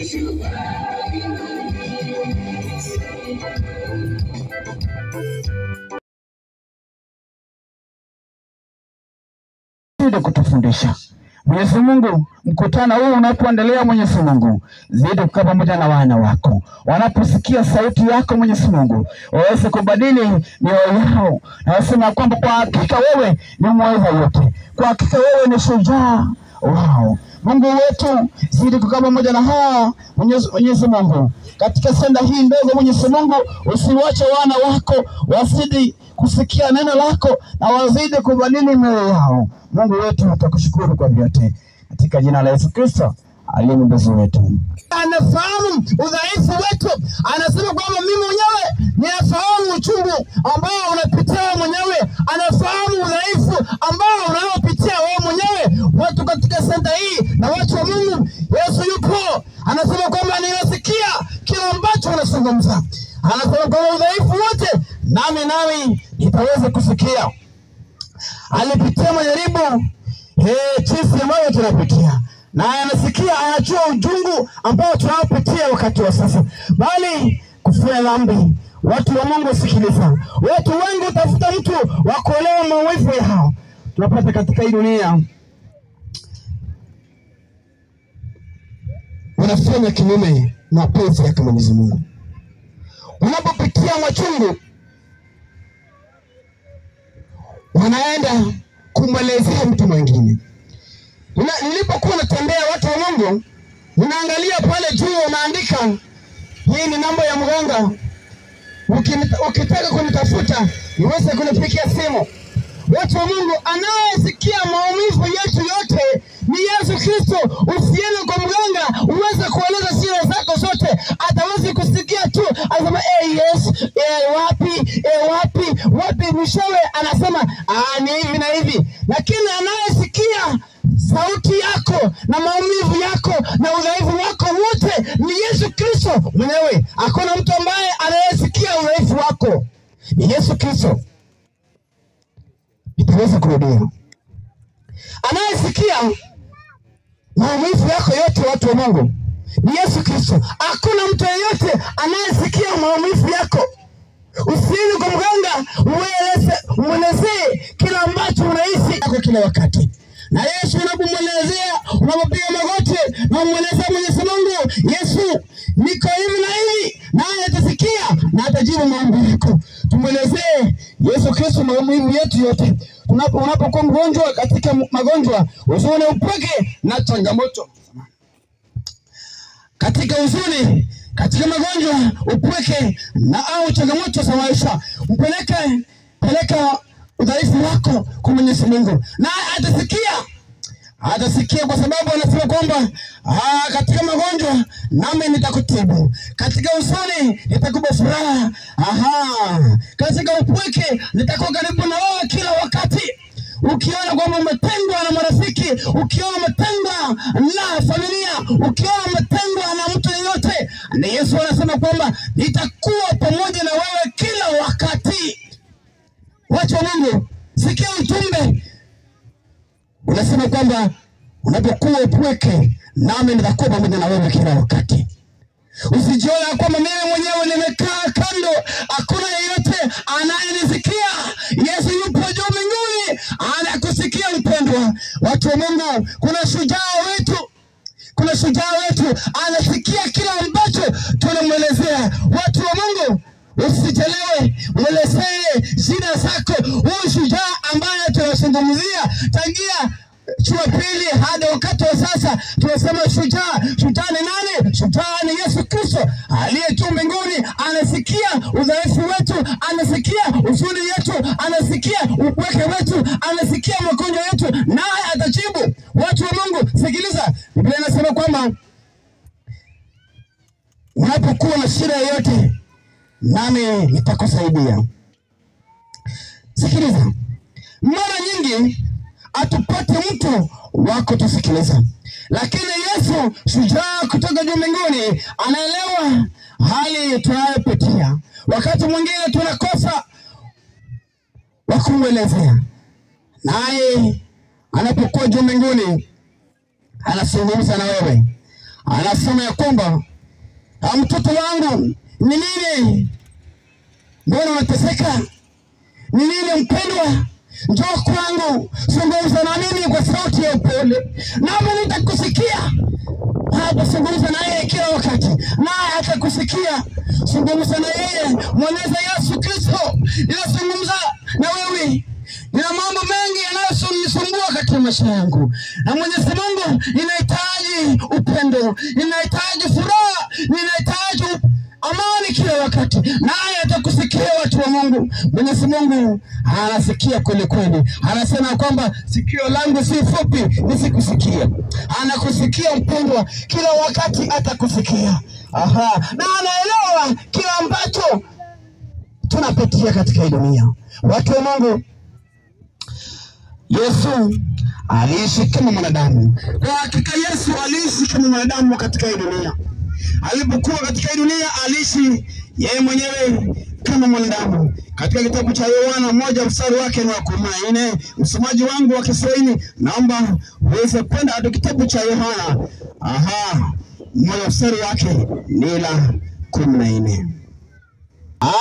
Zidi kutufundisha. Mwenyezi Mungu, mkutano huu unapoendelea, Mwenyezi Mungu, zidi kukaa pamoja na wana wako. Wanaposikia sauti yako, Mwenyezi Mungu, waweze kubadili mioyo yao na waseme kwamba kwa hakika wewe ni mweza yote. Kwa hakika wewe ni shujaa wao. Mungu wetu, zidi kukaa pamoja na hao, Mwenyezi Mungu. Katika senda hii ndogo, Mwenyezi Mungu, usiwache wana wako wazidi kusikia neno lako na wazidi kubadili mioyo yao. Mungu wetu, tutakushukuru kwa vyote katika jina la Yesu Kristo aliye mwokozi wetu. Anafahamu udhaifu wetu. Anasema kwamba mimi mwenyewe ninafahamu uchungu ambao unapitia mwenyewe. Anafahamu udhaifu ambao unaopitia wewe mwenyewe. Watu katika senta hii na watu wa Mungu, Yesu yupo. Anasema kwamba ninasikia kila ambacho unazungumza. Anasema kwamba udhaifu wote nami nitaweza kusikia. Alipitia majaribu jinsi ambayo tunapitia, na anasikia, anajua ujungu ambao tunaopitia wakati wa sasa. Bali kufanya dhambi, watu wa Mungu, sikiliza, watu wengi utafuta mtu wa kuelewa maumivu yao. Tunapata katika hii dunia wanafanya kinyume na mapenzi ya Mwenyezi Mungu. Unapopitia machungu, wanaenda kumwelezea mtu mwingine. Nilipokuwa natembea, watu wa Mungu, ninaangalia pale juu unaandika, hii ni namba ya mganga. Ukitaka kunitafuta, niweze kunipigia simu. Watu wa Mungu, anayesikia maumivu yetu yote ni Yesu Kristo. Usiende kwa mganga uweze kueleza siri zako zote. Ataweza kusikia tu, anasema yes, wapi, mwishowe anasema ni hivi na hivi. Lakini anayesikia sauti yako na maumivu yako na udhaifu wako wote ni Yesu Kristo mwenyewe. Hakuna mtu ambaye anayesikia udhaifu wako, ni Yesu Kristo. Nitaweza kurudia, anayesikia maumivu yako yote, watu wa Mungu, ni Yesu Kristo. Hakuna mtu yeyote anayesikia maumivu yako. Usiende kwa mganga umwelezee kila ambacho unahisi kwa kila wakati. Na Yesu unapomwelezea, unapopiga magoti na umwelezea Mwenyezi Mungu, Yesu, niko hivi na hivi, naye atasikia na atajibu maombi yako. Tumwelezee Yesu Kristo maumivu yetu yote. Unapokuwa mgonjwa, katika magonjwa, huzuni, upweke na changamoto. Katika huzuni, katika magonjwa, upweke na au changamoto za maisha, peleka udhaifu wako kwa Mwenyezi Mungu, na atasikia kwa sababu anasema kwamba katika magonjwa nami nitakutibu, katika huzuni nitakupa furaha, katika upweke nitakuwa karibu na wewe kila wakati. Ukiona kwamba umetengwa na marafiki, ukiona umetengwa na familia, ukiona umetengwa na mtu yeyote, na Yesu anasema kwamba nitakuwa pamoja na wewe kila wakati. Watu wa Mungu, sikia ujumbe. Unasema kwamba unapokuwa upweke, nami nitakuwa pamoja na wewe kila wakati. Usijione kwamba mimi mwenyewe nimekaa kando, hakuna yeyote anayenisikia. Yesu yupo juu mbinguni, anakusikia mpendwa. Watu wa Mungu, kuna shujaa wetu anasikia kila ambacho tunamwelezea. Watu wa Mungu, usijelewe, mwelezee shida zako. Huyu shujaa ambaye tunazungumzia tangia Jumapili hadi wakati wa sasa, tunasema shujaa ni nani? Shujaa ni Yesu Kristo aliye juu mbinguni. Anasikia udhaifu wetu, anasikia huzuni yetu, anasikia upweke wetu, anasikia magonjwa yetu, naye atajibu. Watu wa Mungu, sikiliza, Biblia inasema kwamba unapokuwa na shida yoyote, nami nitakusaidia. Sikiliza, mara nyingi atupate mtu wako tusikiliza, lakini Yesu shujaa kutoka juu mbinguni anaelewa hali tunayopitia. Wakati mwingine tunakosa wa kumwelezea, naye anapokuwa juu mbinguni anazungumza na wewe, anasema ya kwamba mtoto wangu, ni nini? Mbona unateseka? Ni nini mpendwa? Njoo kwangu, zungumza na mimi kwa sauti ya upole, nami nitakusikia. Zungumza na yeye kila wakati, naye atakusikia. Zungumza na yeye, mweleze Yesu Kristo, ninazungumza na wewe. Nina mambo mengi yanayonisumbua katika maisha yangu, na Mwenyezi Mungu, ninahitaji upendo, ninahitaji furaha, ninahitaji amani kila wakati, naye atakusikia. Watu wa Mungu, Mwenyezi Mungu anasikia kweli kweli. Anasema kwamba sikio langu si fupi nisikusikia. Anakusikia mpendwa, kila wakati atakusikia. Na anaelewa kila ambacho tunapitia katika hii dunia. Watu wa Mungu, Yesu aliishi kama mwanadamu. Kwa hakika Yesu aliishi kama mwanadamu katika hii dunia. Alipokuwa katika hii dunia aliishi yeye mwenyewe kama mwanadamu. Katika kitabu cha Yohana 1 mstari wake ni wa 14. Msomaji wangu wa Kiswahili, naomba uweze kwenda hadi kitabu cha Yohana 1 mstari wake ni la 14.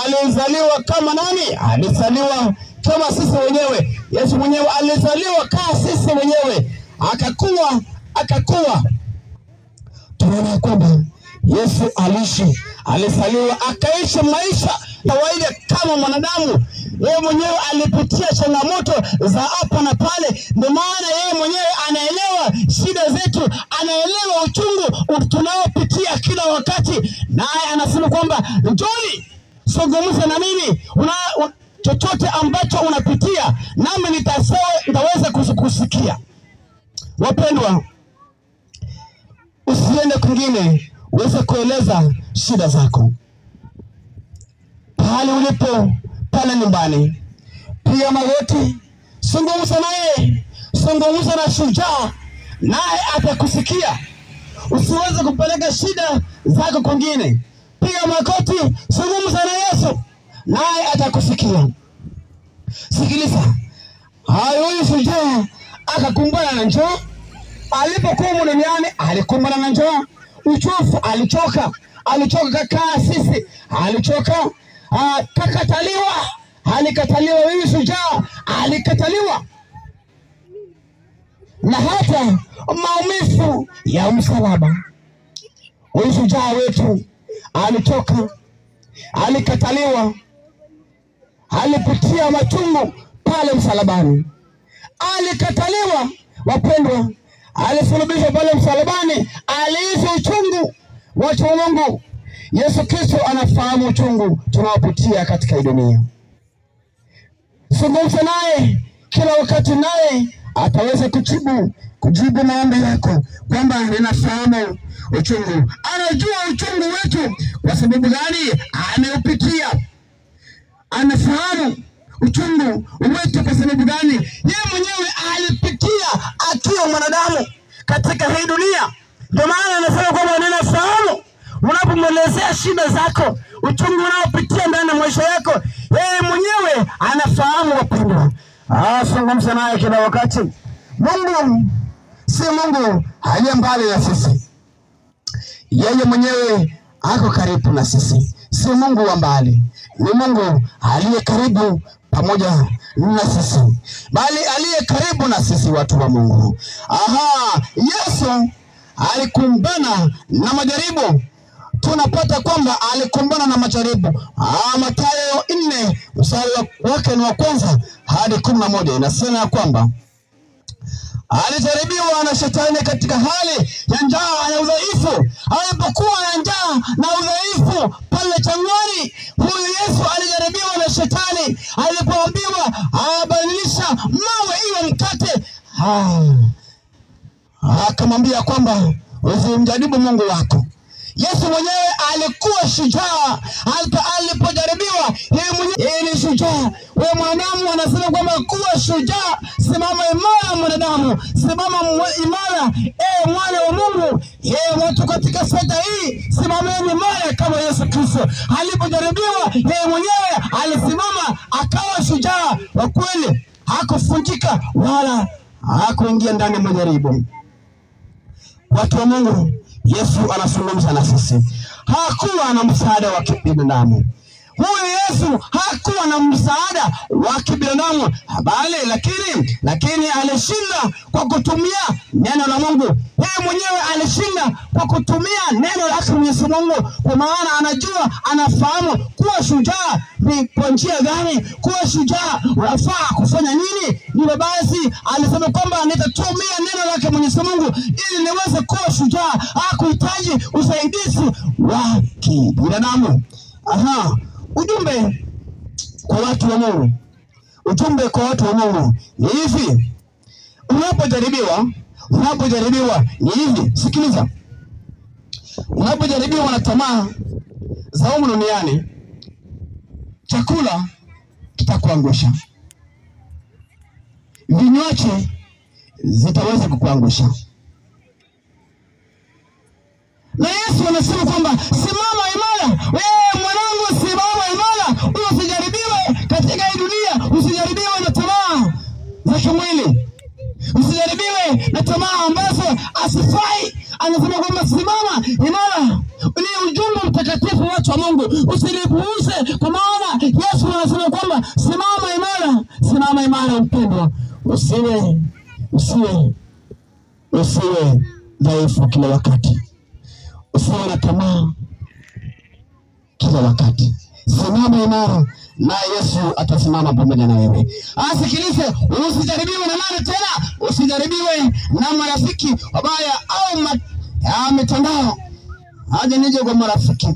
Alizaliwa kama nani? Alizaliwa kama sisi wenyewe. Yesu mwenyewe alizaliwa kama sisi wenyewe, akakuwa. Tunaona kwamba Yesu alizaliwa akaishi maisha kawaida kama mwanadamu. Yeye mwenyewe alipitia changamoto za hapa na pale. Ndio maana yeye mwenyewe anaelewa shida zetu, anaelewa uchungu tunaopitia kila wakati. Naye anasema kwamba njoni, zungumza na mimi, chochote ambacho unapitia nami nitaweza kusikia. Wapendwa, usiende kwingine, uweze kueleza shida zako pale ulipo, pale nyumbani. Pia magoti, zungumza naye, zungumza na shujaa, naye atakusikia. Usiweze kupeleka shida zako kwingine. Pia magoti, zungumza na Yesu, naye atakusikia. Sikiliza, huyu shujaa akakumbana na njaa. Alipokuwa duniani alikumbana na njaa, uchovu, alichoka kakaa sisi, alichoka, alikataliwa. Huyu shujaa alikataliwa, na hata maumivu ya msalaba. Huyu shujaa wetu alichoka, alikataliwa, alipitia machungu pale msalabani, alikataliwa. Wapendwa, alisulubishwa pale msalabani, aliishi uchungu. Watu wa Mungu, Yesu Kristo anafahamu uchungu tunaopitia katika hii dunia. Zungumza naye kila wakati, naye ataweza kujibu maombi yako, kwamba ninafahamu uchungu. Anajua uchungu wetu. Kwa sababu gani? Ameupitia. Anafahamu uchungu wetu kwa sababu gani? Yeye mwenyewe alipitia akiwa mwanadamu katika hii dunia. Ndio maana anasema kwamba ninafahamu. Unapomwelezea shida zako, uchungu unaopitia ndani ya maisha yako, yeye mwenyewe anafahamu. Wapendwa, zungumza naye kila wakati. Mungu si Mungu aliye mbali na sisi. Yeye mwenyewe ako karibu na sisi. Si Mungu wa mbali, ni Mungu aliye karibu pamoja na sisi, bali aliye karibu na sisi. Watu wa Mungu, Yesu alikumbana na majaribu. Tunapata kwamba alikumbana na majaribu. Mathayo 4 mstari wake ni wa 1 hadi 11 inasema kwamba alijaribiwa na shetani katika hali ya njaa na udhaifu. Alipokuwa na njaa na udhaifu pale jangwani, huyu Yesu alijaribiwa na shetani. Alipoambiwa abadilisha mawe iwe mkate, akamwambia kwamba usimjaribu Mungu wako. Yesu mwenyewe alikuwa shujaa. Alipojaribiwa, yeye ni shujaa. Wewe mwanadamu, anasema kwamba kuwa shujaa. Simama imara mwanadamu, simama imara mwana wa Mungu. Watu katika sekta hii, simameni imara kama Yesu Kristo. Alipojaribiwa, yeye mwenyewe alisimama akawa shujaa wa kweli. Hakufunjika wala hakuingia ndani ya majaribu. Watu wa Mungu, Yesu anazungumza na sisi. Hakuwa na msaada wa kibinadamu. Huyu Yesu hakuwa na msaada wa kibinadamu, bali lakini alishinda kwa kutumia neno la Mungu. Yeye mwenyewe alishinda kwa kutumia neno la Mwenyezi Mungu, kwa maana anajua, anafahamu kuwa shujaa ni kwa njia gani, kuwa shujaa unafaa kufanya nini. Ndivyo basi alisema kwamba nitatumia neno lake Mwenyezi Mungu ili niweze kuwa shujaa. Hakuhitaji usaidizi wa kibinadamu. Ujumbe kwa watu wa Mungu. Ujumbe kwa watu wa Mungu ni hivi. Unapojaribiwa ni hivi. Sikiliza. Unapojaribiwa na tamaa za humu duniani, chakula kitakuangusha. Vinywaji zitaweza kukuangusha. Na Yesu anasema kwamba simama imara. Wewe mwanangu, simama imara. Usijaribiwe katika hii dunia. Usijaribiwe na tamaa za kimwili. Usijaribiwe na tamaa ambazo asifai. Anasema kwamba simama imara. Ni ujumbe mtakatifu watu wa Mungu. Usilipuuze, kwa maana Yesu anasema kwamba simama imara. Simama imara mpendwa. Usiwe dhaifu kila wakati. Usiwe na tamaa kila wakati. Simama imara na Yesu atasimama pamoja na wewe. Asikilize, usijaribiwe na nani tena? Usijaribiwe na marafiki wabaya au mitandao. Haja nije kwa marafiki.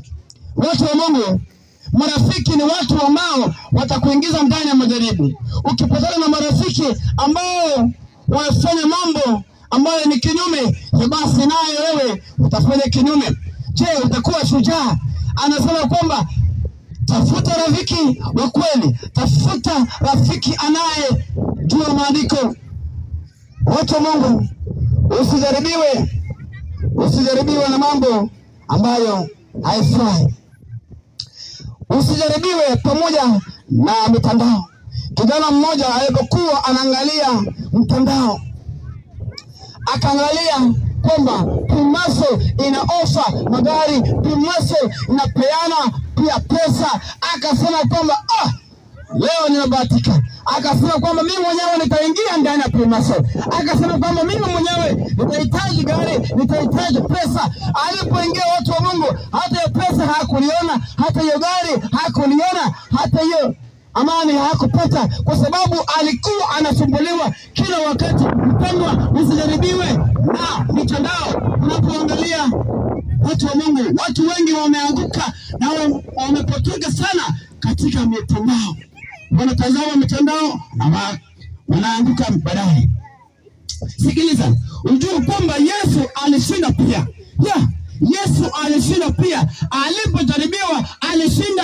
Watu wa Mungu, marafiki ni watu ambao watakuingiza ndani ya majaribu. Ukipatana na marafiki ambao wanafanya mambo ambayo ni kinyume, basi naye wewe utafanya kinyume. Je, utakuwa shujaa? Anasema kwamba tafuta rafiki wa kweli, tafuta rafiki anayejua maandiko. Watu wa Mungu, usijaribiwe na mambo ambayo haifai. Usijaribiwe pamoja na mitandao. Kijana mmoja alipokuwa anaangalia mtandao, akaangalia kwamba Pimaso ina ofa magari, Pimaso inapeana pia pesa. Akasema kwamba leo ninabahatika. Akasema kwamba mimi mwenyewe nitaingia ndani ya Pimaso. Akasema kwamba mimi mwenyewe nitahitaji gari, nitahitaji pesa. Alipoingia, watu wa Mungu, hata hiyo pesa hakuliona, hata hiyo gari hakuliona, hata hiyo amani hakupata, kwa sababu alikuwa anasumbuliwa kila wakati. Mpendwa, usijaribiwe na mitandao. Unapoangalia watu wa Mungu, watu wengi wameanguka na wamepotoka sana katika mitandao. Wanatazama mitandao na wanaanguka baadaye. Sikiliza, ujue kwamba Yesu alishinda pia. Yesu alishinda pia. Alipojaribiwa alishinda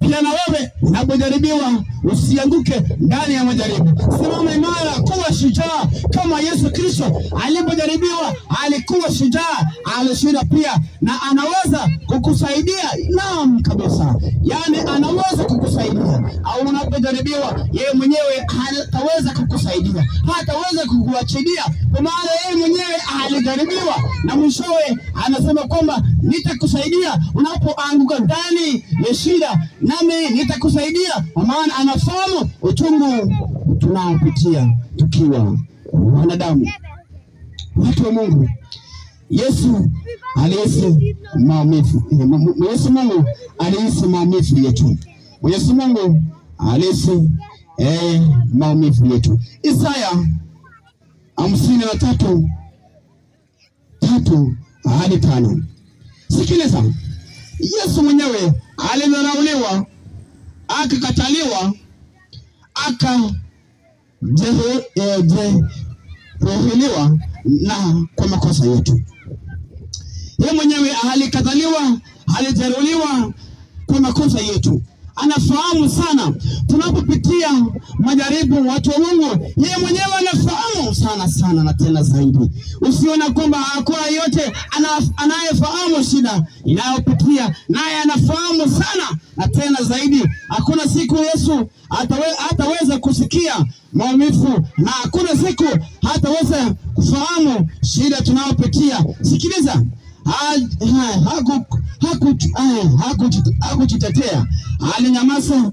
pia. Na wewe unapojaribiwa usianguke ndani ya majaribu. Simama imara, kuwa shujaa kama Yesu Kristo alipojaribiwa alikuwa shujaa, alishinda pia, na anaweza kukusaidia. Naam kabisa. Yaani anaweza kukusaidia. Au unapojaribiwa, yeye mwenyewe hataweza kukusaidia, hataweza kukuachilia, kwa maana yeye mwenyewe alijaribiwa na mwishowe anasema kwamba nitakusaidia unapoanguka ndani ya shida, nami nitakusaidia, kwa maana anafahamu uchungu tunaopitia tukiwa wanadamu. Watu wa Mungu, Yesu alihisi maumivu. Yesu Mungu alihisi maumivu yetu. Yesu Mungu alihisi maumivu yetu. Isaya 53:3-5. Sikiliza. Yesu mwenyewe alidharauliwa, akakataliwa, akajeruhiwa na kwa makosa yetu. Yeye mwenyewe alikataliwa, alijeruhiwa kwa makosa yetu. Anafahamu sana tunapopitia majaribu, watu wa Mungu. Yeye mwenyewe anafahamu sana na tena zaidi. Usiona kwamba hakuna yote anayefahamu shida inayopitia, naye anafahamu sana na tena zaidi. Hakuna siku Yesu hataweza kusikia maumivu, na hakuna siku hataweza kufahamu shida tunayopitia. Sikiliza, Hakujitetea, alinyamaza,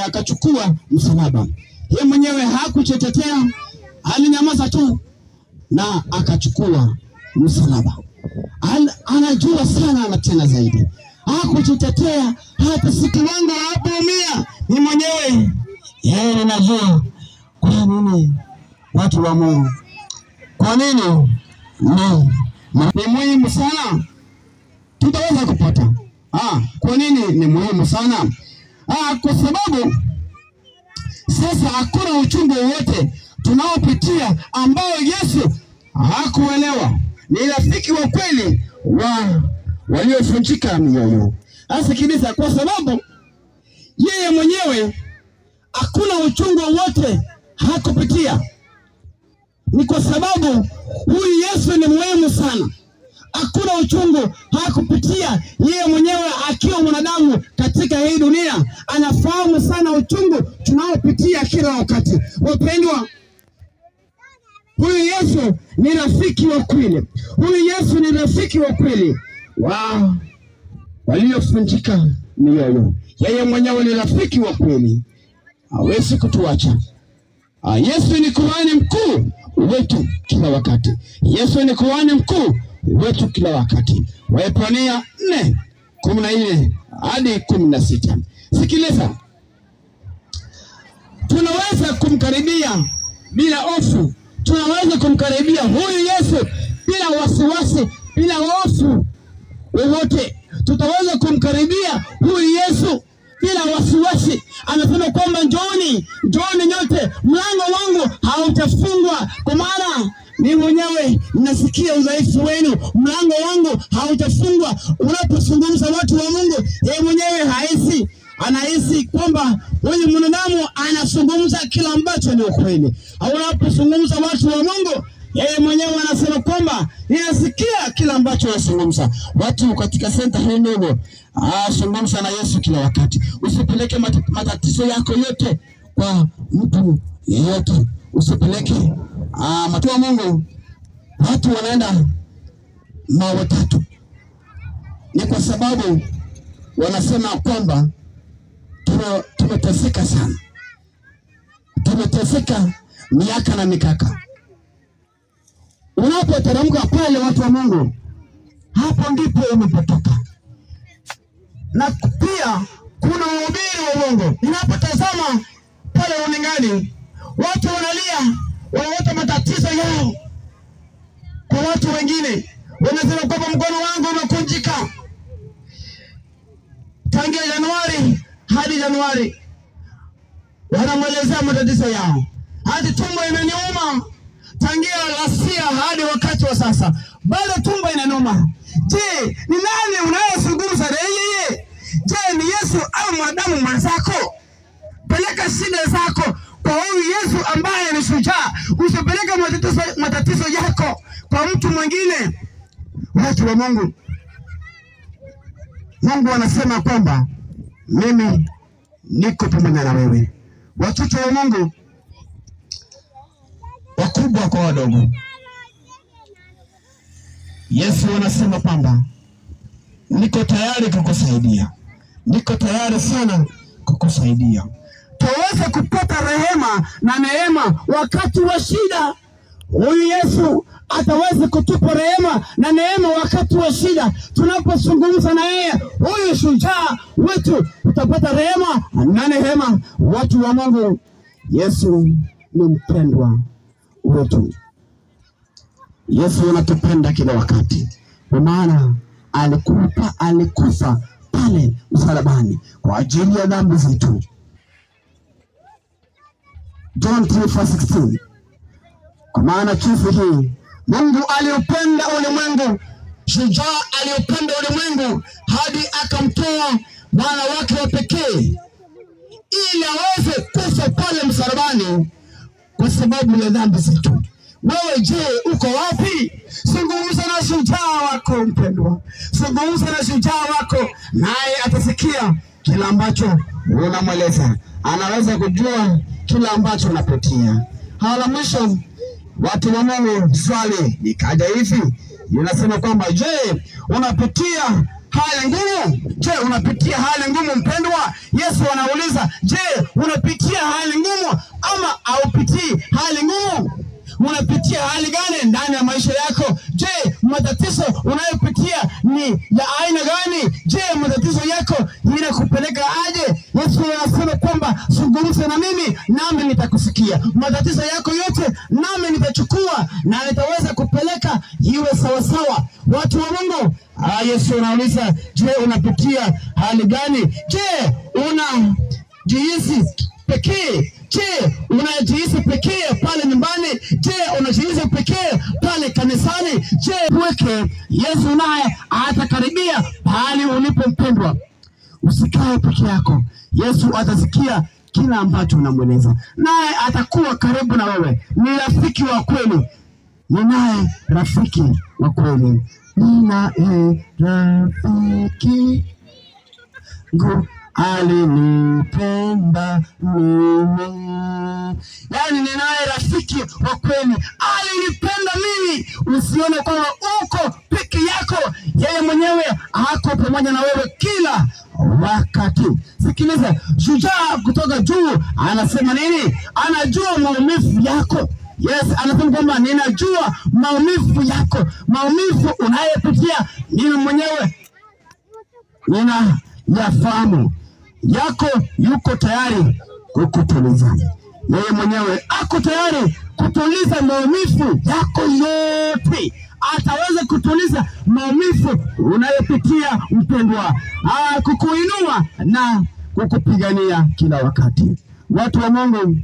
akachukua msalaba. Yeye mwenyewe hakujitetea, alinyamaza tu na akachukua msalaba. Anajua sana na tena zaidi, hakujitetea hata siku wangu hapoumia. Ni mwenyewe yeye anajua kwa nini watu wa Mungu, kwa nini ni muhimu sana tutaweza kupata. Kwa nini ni muhimu sana? Kwa sababu sasa hakuna uchungu wowote tunaopitia ambao Yesu hakuelewa. Ni rafiki wa kweli waliovunjika mioyo. Sikiliza, kwa sababu yeye mwenyewe hakuna uchungu wowote hakupitia. Ni kwa sababu huyu Yesu ni muhimu sana. Hakuna uchungu hakupitia. Yeye mwenyewe akiwa mwanadamu katika hii dunia anafahamu sana uchungu tunaopitia kila wakati. Wapendwa, huyu Yesu ni rafiki wa kweli. Huyu Yesu ni rafiki wa kweli waliovunjika mioyo. Yeye mwenyewe ni rafiki wa kweli, hawezi kutuacha. Yesu ni kuhani mkuu wetu kila wakati. Yesu ni kuhani mkuu wetu kila wakati. Waebrania 4:14 hadi 16. Sikiliza, tunaweza kumkaribia bila hofu. Tunaweza kumkaribia huyu Yesu bila wasiwasi, bila hofu wowote. Tutaweza kumkaribia huyu Yesu bila wasiwasi. Anasema kwamba njooni nyote, mlango wangu hautafungwa, kwa maana mimi mwenyewe nasikia udhaifu wenu. Mlango wangu hautafungwa. Unapozungumza watu wa Mungu, yeye mwenyewe anahisi kwamba huyu mwanadamu anazungumza kila ambacho ni ukweli. Unapozungumza watu wa Mungu, yeye mwenyewe anasema kwamba ninasikia kila ambacho anazungumza. Watu katika senta hii ndogo, zungumza na Yesu kila wakati. Usipeleke matatizo yako yote kwa mtu yeyote. Usipeleke watu wa Mungu. Watu wanaenda mawe tatu, ni kwa sababu wanasema kwamba tumeteseka sana, tumeteseka miaka na mikaka. Unapoteremka pale, watu wa Mungu, hapo ndipo umepotoka. Na pia kuna wahubiri wa uongo. Ninapotazama pale runingani, watu wanalia, wanaleta matatizo yao kwa watu wengine. Wanasema kwamba mkono wangu umekunjika tangia Januari hadi Januari. Wanamwelezea matatizo yao. Hadi tumbo inaniuma tangia lasia hadi wakati wa sasa, bado tumbo inaniuma. Je, ni nani unayezungumza na yeye? Je, ni Yesu au mwanadamu mwenzako? Peleka shida zako kwa huyu Yesu ambaye ni shujaa. Usipeleke matatizo yako kwa mtu mwingine. Watu wa Mungu, Mungu anasema kwamba mimi niko pamoja na wewe. Watoto wa Mungu, wakubwa kwa wadogo, Yesu anasema kwamba niko tayari kukusaidia. Niko tayari sana kukusaidia. Tuweze kupata rehema na neema wakati wa shida. Huyu Yesu ataweza kutupa rehema na neema wakati wa shida. Tunapozungumza na yeye, huyu shujaa wetu, utapata rehema na neema. Watu wa Mungu, Yesu ni mpendwa wetu. Yesu anatupenda kila wakati, kwa maana alikufa pale msalabani kwa ajili ya dhambi zetu. John 3:16. Kwa maana jinsi hii Mungu aliupenda ulimwengu, shujaa aliupenda ulimwengu hadi akamtoa mwana wake wa pekee, ili aweze kufa pale msalabani kwa sababu ya dhambi zetu. Wewe je, uko wapi? Zungumza na shujaa wako mpendwa. Zungumza na shujaa wako, naye atasikia kila ambacho unamweleza. Anaweza kujua kila ambacho unapitia. Hala mwisho, watu wa Mungu, swali likaja hivi: inasema kwamba, je, unapitia hali ngumu? Je, unapitia hali ngumu mpendwa? Yesu anauliza, je, unapitia hali ngumu ama haupitii hali ngumu? Unapitia hali gani ndani ya maisha yako? Je, matatizo unayopitia ni ya aina gani? Je, matatizo yako inakupeleka aje? Yesu anasema kwamba zungumza na mimi nami nitakusikia. Matatizo yako yote nami nitachukua na nitaweza kupeleka iwe sawa sawa. Watu wa Mungu, Yesu anauliza, je, unapitia hali gani? Je, unajihisi pekee? Je, unajihisi pekee pale nyumbani? Je, unajihisi pekee pale kanisani? Je, pweke? Yesu naye atakaribia pale ulipo mpendwa. Usikae peke yako. Yesu atasikia kila ambacho unamweleza, naye atakuwa karibu na wewe. Ni rafiki wa kweli. Ninaye rafiki wa kweli. Ninaye rafiki alinipenda mimi. Yani ninaye rafiki wa kweli, alinipenda mimi. Usione kwamba uko peke yako, yeye mwenyewe ako pamoja na wewe kila wakati. Sikiliza, shujaa kutoka juu anasema nini? Anajua maumivu yako. Yes, anasema kwamba ninajua maumivu yako. Maumivu unayopitia mimi mwenyewe ninayafahamu. Yako yuko tayari kukutuliza. Yeye mwenyewe ako tayari kutuliza maumivu yako yote. Ataweza kutuliza maumivu unayopitia mpendwa, kukuinua na kukupigania kila wakati. Watu wa Mungu,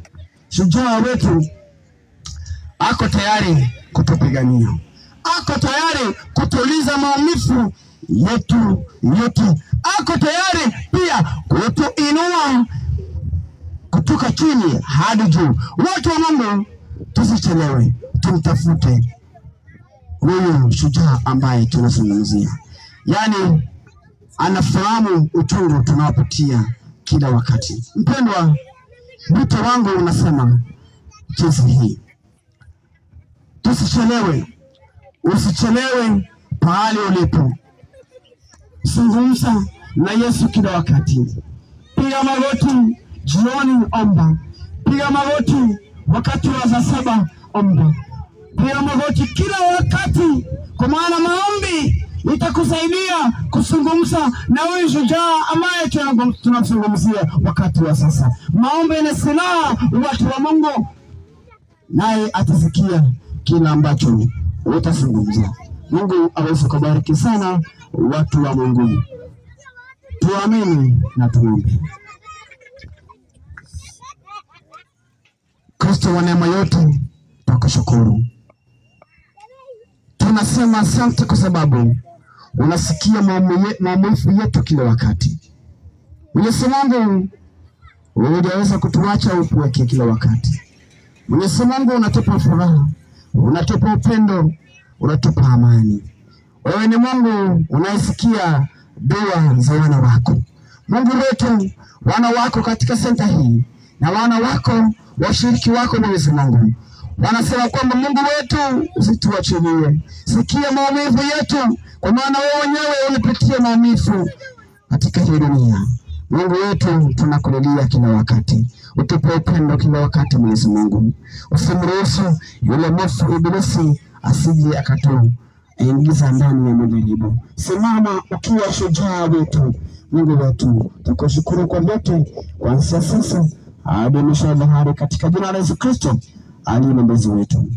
shujaa wetu ako tayari kutupigania. Ako tayari kutuliza maumivu yetu yote. Ako tayari pia kutuinua kutoka chini hadi juu. Watu wa Mungu, tusichelewe, tumtafute huyu shujaa ambaye tunazungumzia. Yani anafahamu uchungu tunaopitia kila wakati. Mpendwa, wito wangu unasema jinsi hii: tusichelewe. Usichelewe pahali ulipo. Zungumza na Yesu kila wakati. Piga magoti jioni, omba. Piga magoti wakati wa saa 7, omba. Piga magoti kila wakati, kwa maana maombi itakusaidia kuzungumza na huyu shujaa ambaye tunamzungumzia wakati wa sasa. Maombi ni silaha, watu wa Mungu, naye atasikia kila ambacho utazungumza. Mungu aweze kubariki sana watu wa Mungu. Tuamini na tuombe. Kristo wa neema yote, tukushukuru. Tunasema asante kwa sababu unasikia maumivu yetu kila wakati. Mwenyezi Mungu, unaweza kutuacha upweke kila wakati. Mwenyezi Mungu, unatupa furaha, unatupa upendo, unatupa amani. Wewe ni Mungu unayesikia dua za wana wako. Mungu wetu, wana wako katika senta hii na wana wako washiriki wako Mwenyezi Mungu wanasema kwamba Mungu wetu usituachilie. Sikia maumivu yetu, kwa maana wewe mwenyewe ulipitia maumivu katika hii dunia. Mungu wetu, tunakulilia kila wakati. Utupe upendo kila wakati Mwenyezi Mungu. Usimruhusu yule mwovu Ibilisi asije akatuingiza ndani ya majaribu. Simama ukiwa shujaa wetu. Mungu wetu, tukushukuru kwa yote kuanzia sasa hadi mwisho wa dahari, katika jina la Yesu Kristo aliye mwombezi wetu.